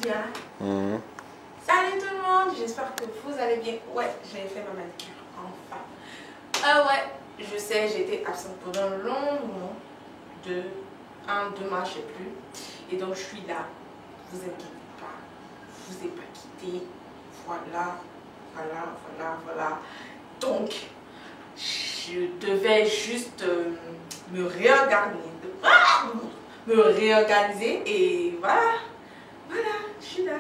bien. Salut tout le monde, j'espère que vous allez bien. Ouais, j'ai fait ma manicure, enfin. Ah ouais, je sais, j'ai été absente pendant un long moment. 2 mois, je sais plus. Et donc je suis là. Vous inquiétez pas, je vous ai pas quitté. Voilà. Donc, je devais juste me réorganiser et voilà, je suis là.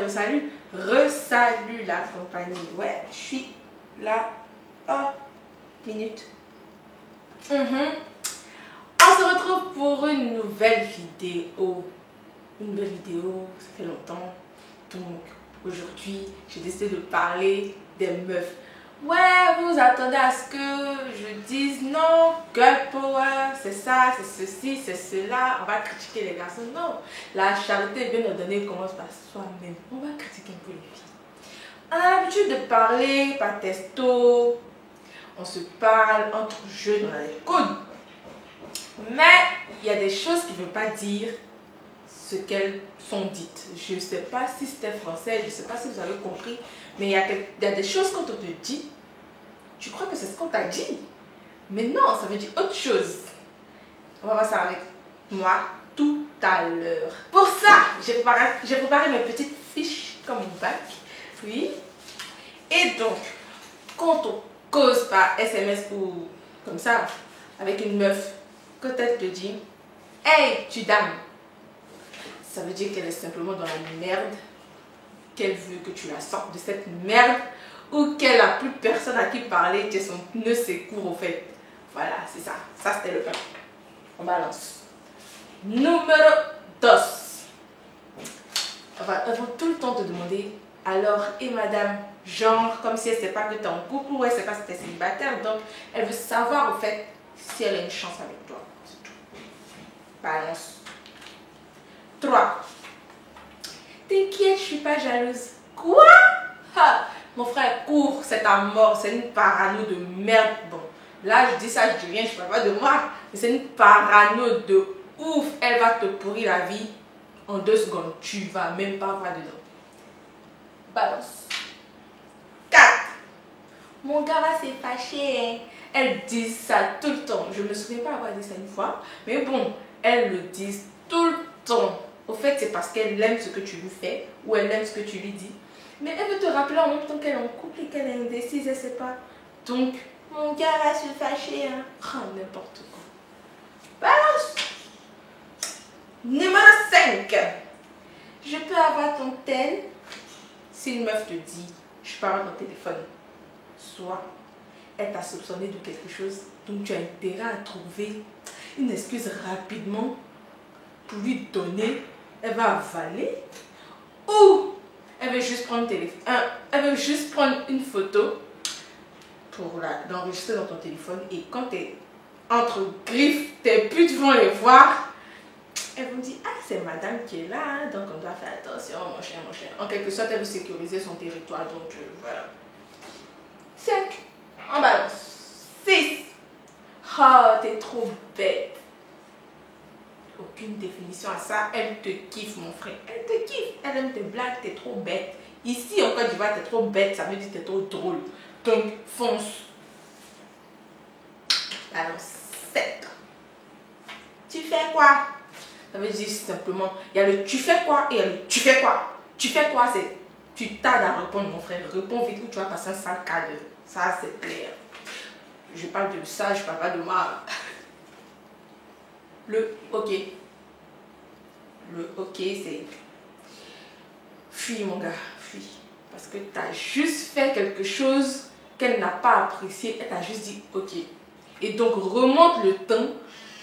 Salut, resalut la compagnie. Ouais, je suis là. Oh, minute. On se retrouve pour une nouvelle vidéo. Ça fait longtemps. Donc, aujourd'hui, j'ai décidé de parler des meufs. Ouais, vous attendez à ce que je dise non, girl power, c'est ça, c'est ceci, c'est cela. On va critiquer les garçons. Non, la charité bien ordonnée commence par soi-même. On va critiquer un peu les filles. On a l'habitude de parler par texto. On se parle entre jeunes, on a les coudes. Mais il y a des choses qui ne veulent pas dire ce qu'elles sont dites. Je ne sais pas si c'était français, je ne sais pas si vous avez compris, mais il y a des choses quand on te dit, tu crois que c'est ce qu'on t'a dit. Mais non, ça veut dire autre chose. On va voir ça avec moi tout à l'heure. Pour ça, j'ai préparé mes petites fiches comme mon bac. Oui. Et donc, quand on cause par SMS ou comme ça, avec une meuf, quand elle te dit « Hey, tu dames », ça veut dire qu'elle est simplement dans la merde, qu'elle veut que tu la sortes de cette merde, ou qu'elle n'a plus personne à qui parler, que son pneu s'écourt au fait. Voilà, c'est ça. Ça, c'était le 1. On balance. Numéro 2. Elles vont tout le temps te demander, alors, et madame, genre, comme si elle ne sait pas que tu es en couple ou elle ne sait pas si tu es célibataire. Donc, elle veut savoir, au fait, si elle a une chance avec toi. C'est tout. Balance. 3. T'inquiète, je suis pas jalouse. Quoi? Ha, mon frère court, c'est à mort, c'est une parano de merde. Bon, là je dis ça, je dis rien, je parle pas de moi. Mais c'est une parano de ouf. Elle va te pourrir la vie en 2 secondes. Tu vas même pas voir dedans. Balance. 4. Mon gars va s'est fâché. Hein. Elles disent ça tout le temps. Je me souviens pas avoir dit ça une fois. Mais bon, elles le disent tout le temps. Au fait, c'est parce qu'elle aime ce que tu lui fais ou elle aime ce que tu lui dis. Mais elle veut te rappeler en même temps qu'elle est en couple et qu'elle est indécise, elle ne sait pas. Donc, mon gars va se fâcher. Hein. Oh, n'importe quoi. Balance. Numéro 5. Je peux avoir ton tel. Si une meuf te dit, je parle dans ton téléphone, soit elle t'a soupçonné de quelque chose, donc tu as intérêt à trouver une excuse rapidement pour lui donner. Elle va avaler, ou elle veut juste prendre elle veut juste prendre une photo pour l'enregistrer dans ton téléphone, et quand tu es entre griffes, tu n'es plus devant les voir, elle vous dit, ah, c'est madame qui est là, hein, donc on doit faire attention, mon chien. En quelque sorte, elle veut sécuriser son territoire, donc voilà. 5. En balance. 6. Oh, t'es trop bête. Aucune définition à ça. Elle te kiffe, mon frère. Elle te kiffe. Elle aime tes blagues. T'es trop bête. Ici, en Côte d'Ivoire, t'es trop bête. Ça veut dire que t'es trop drôle. Donc, fonce. Alors, 7. Tu fais quoi? Ça veut dire simplement, il y a le tu fais quoi et il y a le tu fais quoi. Tu fais quoi, c'est tu tardes à répondre, mon frère. Réponds vite ou tu vas passer un sale quart d'heure. Ça, c'est clair. Je parle de ça, je parle pas de moi. Le ok. Le ok, c'est fuis, mon gars, fuis. Parce que tu as juste fait quelque chose qu'elle n'a pas apprécié. Elle t'a juste dit ok. Et donc, remonte le temps,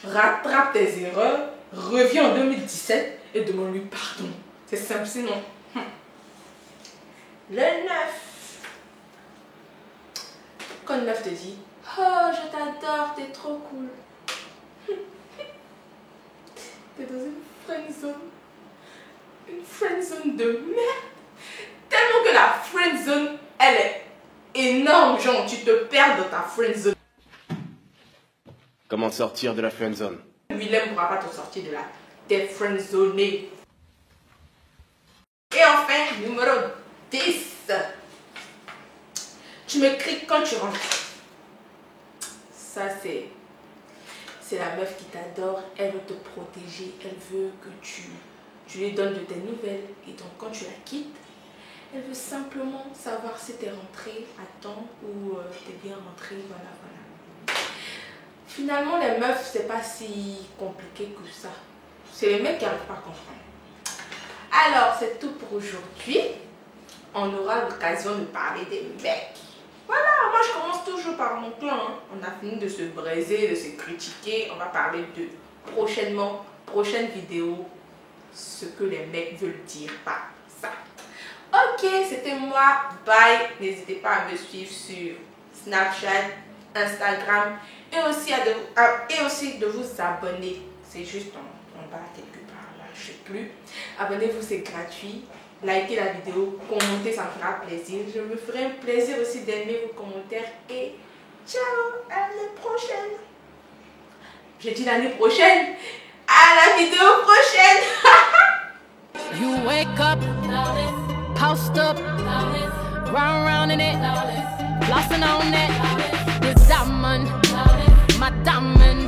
rattrape tes erreurs, reviens en 2017 et demande-lui pardon. C'est simple, sinon. Le 9. Quand une meuf te dit, oh, je t'adore, t'es trop cool. T'es dans une friendzone. Une friendzone de merde. Tellement que la friendzone, elle est énorme, genre tu te perds dans ta friendzone. Comment sortir de la friendzone? Willem ne pourra pas te sortir de là. T'es friendzoné. Et enfin, numéro 10. Tu me cries quand tu rentres. Ça, c'est la meuf qui t'adore. Elle veut te protéger. Elle veut que tu lui donnes de tes nouvelles. Et donc, quand tu la quittes, elle veut simplement savoir si tu es rentré à temps ou tu es bien rentré. Voilà, voilà. Finalement, les meufs, c'est pas si compliqué que ça. C'est les mecs qui n'arrivent pas à comprendre. Alors, c'est tout pour aujourd'hui. On aura l'occasion de parler des mecs. Voilà, moi je commence toujours par mon clan. Hein. On a fini de se braiser, de se critiquer. On va parler de prochaine vidéo, ce que les mecs veulent dire par ça. Ok, c'était moi. Bye. N'hésitez pas à me suivre sur Snapchat, Instagram et aussi de vous abonner. C'est juste en bas quelque part là, je sais plus. Abonnez-vous, c'est gratuit. Likez la vidéo, commentez, ça me fera plaisir. Je me ferai un plaisir aussi d'aimer vos commentaires. Et ciao, à l'année prochaine. J'ai dit l'année prochaine. À la vidéo prochaine. You wake up, post up, round in it, flossing on it. This diamond, my diamond.